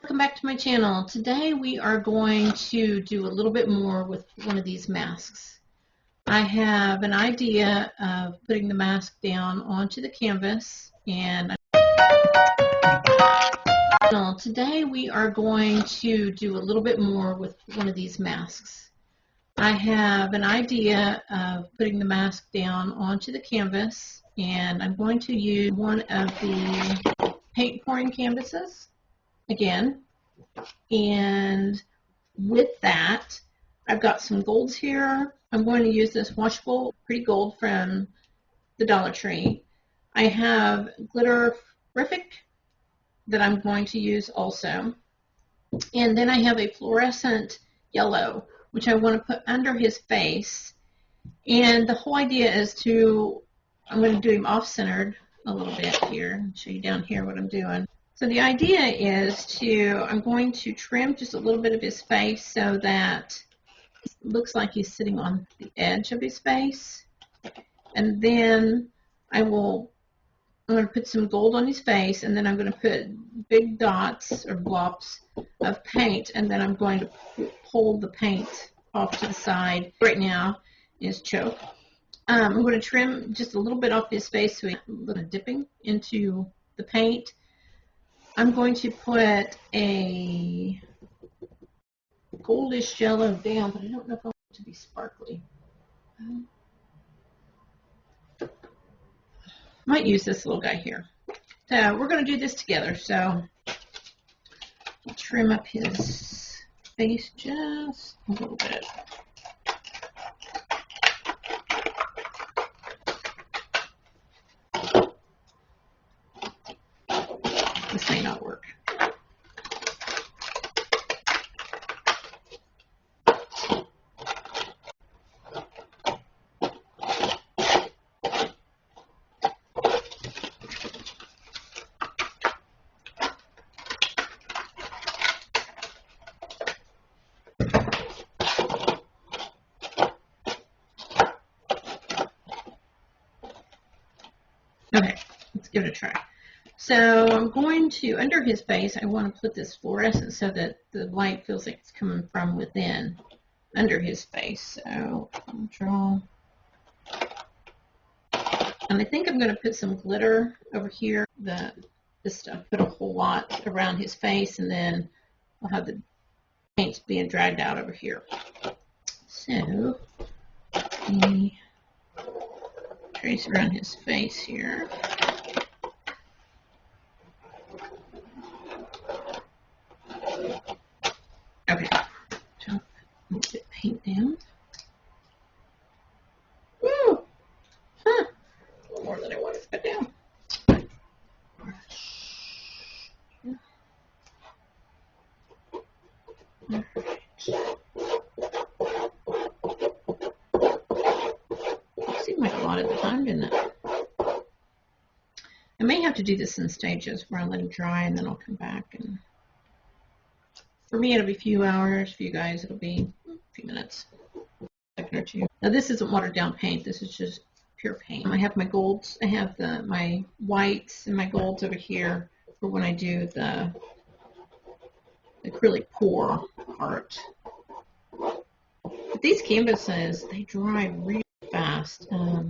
Welcome back to my channel. Today we are going to do a little bit more with one of these masks. I have an idea of putting the mask down onto the canvas, and today we are going to do a little bit more with one of these masks. I have an idea of putting the mask down onto the canvas, and I'm going to use one of the paint pouring canvases again. And with that, I've got some golds here. I'm going to use this washable pretty gold from the Dollar Tree. I have Glitterific that I'm going to use also. And then I have a fluorescent yellow, which I want to put under his face. And the whole idea is I'm going to do him off-centered a little bit here. I'll show you down here what I'm doing. So the idea is I'm going to trim just a little bit of his face so that it looks like he's sitting on the edge of his face. And then I'm going to put some gold on his face, and then I'm going to put big dots or blobs of paint, and then I'm going to pull the paint off to the side. Right now is choke. I'm going to trim just a little bit off his face so he's a little dipping into the paint. I'm going to put a goldish yellow down, but I don't know if I want it to be sparkly. Might use this little guy here. So we're going to do this together. So I'll trim up his face just a little bit. This may not work. Okay, let's give it a try. So I'm going to, under his face, I want to put this fluorescent so that the light feels like it's coming from within, under his face. So I'll draw. And I think I'm going to put some glitter over here. This stuff, put a whole lot around his face, and then I'll have the paints being dragged out over here. So let me trace around his face here. Okay, so let's get paint down. Woo! Huh. A little more than I wanted to put down. It seemed like a lot at the time, didn't it? I may have to do this in stages where I let him dry and then I'll come back. And for me, it'll be a few hours. For you guys, it'll be a few minutes, a second or two. Now, this isn't watered down paint. This is just pure paint. I have my golds. I have my whites and my golds over here for when I do the acrylic pour art. But these canvases, they dry really fast. So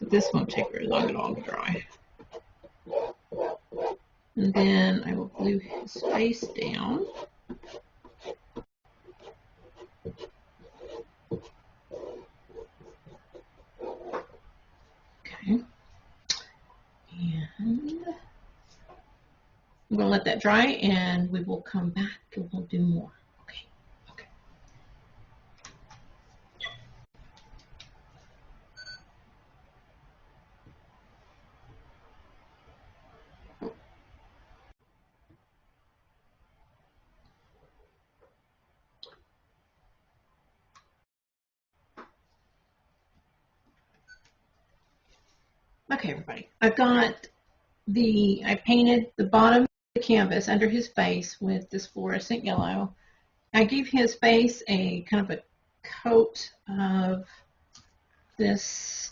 this won't take very long at all to dry. And then I will glue his face down. Okay. And I'm going to let that dry, and we will come back and we'll do more. Okay. Okay. Okay, everybody. I painted the bottom of the canvas under his face with this fluorescent yellow. I gave his face a kind of a coat of this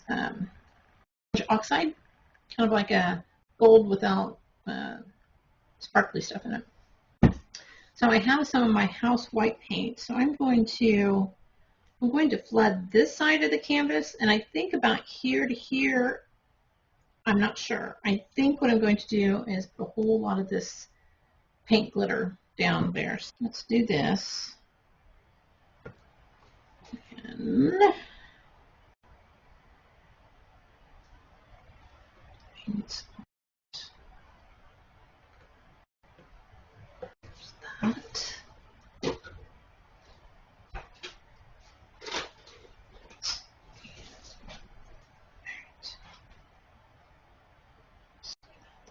oxide, kind of like a gold without sparkly stuff in it. So I have some of my house white paint. So I'm going to flood this side of the canvas, and I think about here to here, I'm not sure. I think what I'm going to do is put a whole lot of this paint glitter down there. So let's do this. And that.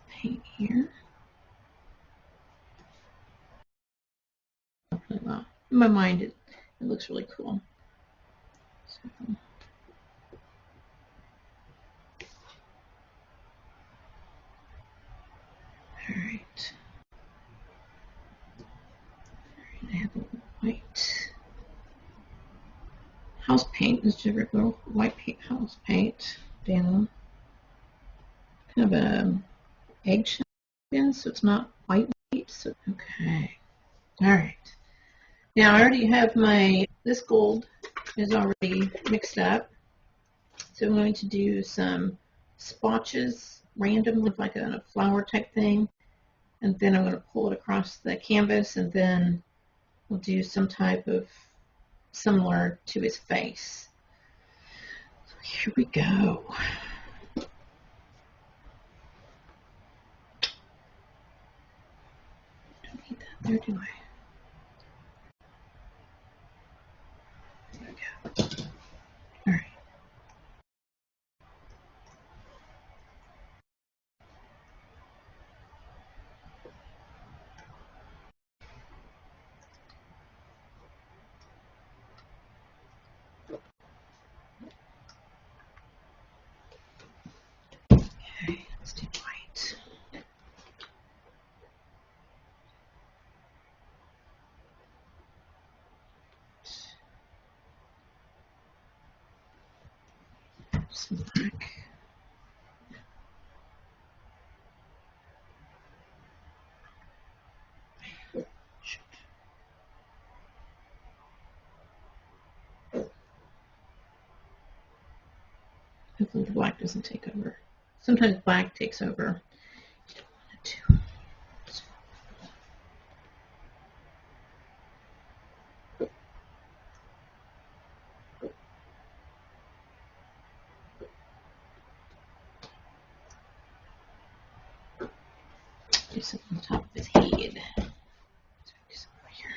Paint here. Really well. In my mind, it looks really cool. So, all right. I have a white house paint. This is a regular white paint house paint down. Kind of a eggshell in, so it's not white. So okay. All right. Now I already have this gold is already mixed up. So I'm going to do some spotches randomly, like a flower type thing. And then I'm going to pull it across the canvas, and then we'll do some type of similar to his face. So here we go. Don't need that there, do I? There we go. All right. Okay, let's do white. Some black. Hopefully the black doesn't take over. Sometimes black takes over. You don't want it to. Do something on the top of his head. Do something over here.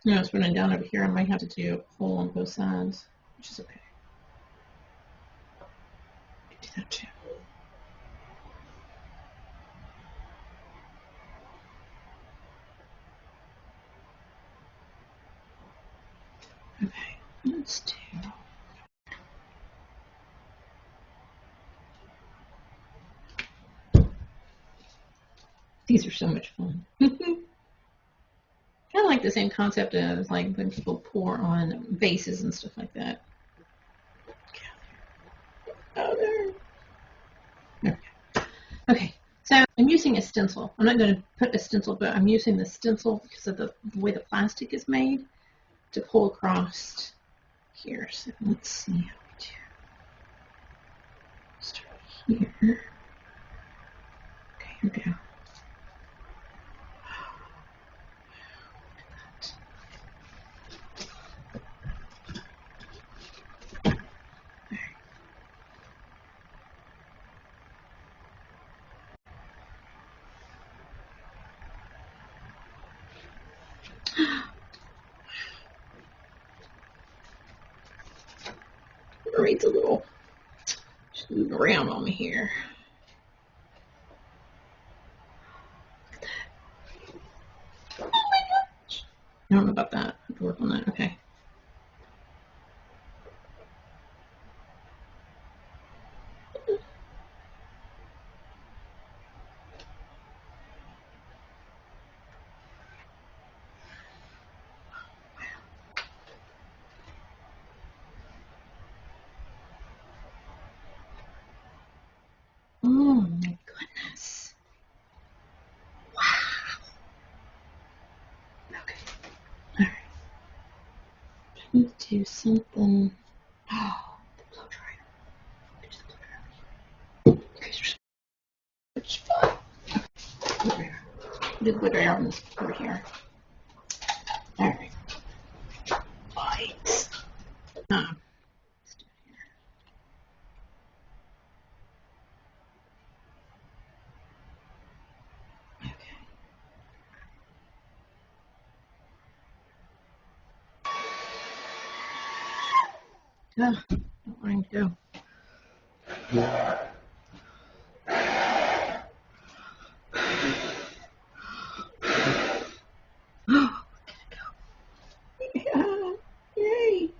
It's running down over here. I might have to do a hole on both sides, which is okay. I can do that too. Okay, let's do. These are so much fun. Kind of like the same concept as like when people pour on vases and stuff like that. Oh, there. Okay, so I'm using a stencil. I'm not going to put a stencil, but I'm using the stencil because of the way the plastic is made to pull across here. So let's see how we do. Start here. Okay, here we go. It's a little just moving around on me here. Oh my gosh. I don't know about that. I have to work on that. Okay. do something. Oh, the blow dryer. There's the blow dryer. You guys are so much fun. Okay. Do the blow dryer on this over here. All right. Lights. Let's do it here. Okay. Don't want to go. Yeah. Yay.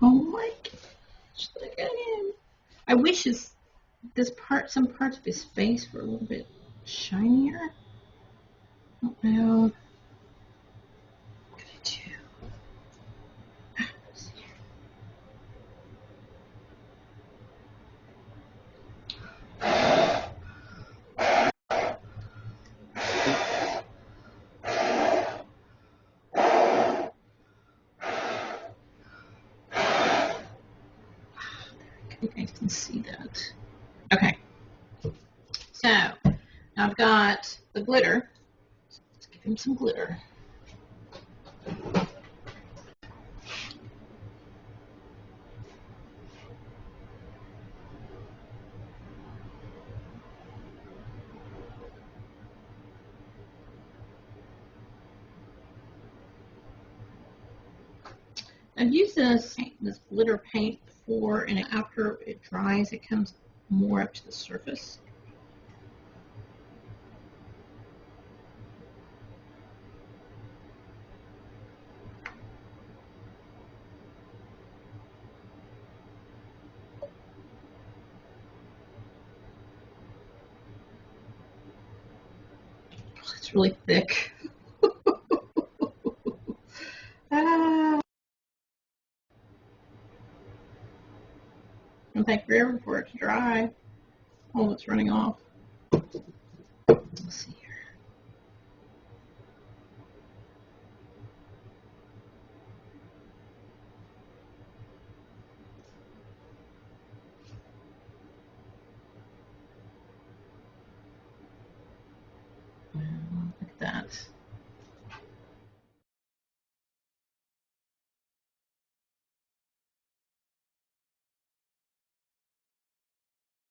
Oh my gosh, look at him. I wish some parts of his face were a little bit shinier. I don't know. What could I do? Let's see here. You guys can see that. Okay. So now I've got the glitter. Let's give him some glitter. I've used this glitter paint before, and after it dries, it comes more up to the surface. It's really thick. It'll take forever for it to dry. Oh, it's running off. Let's see here.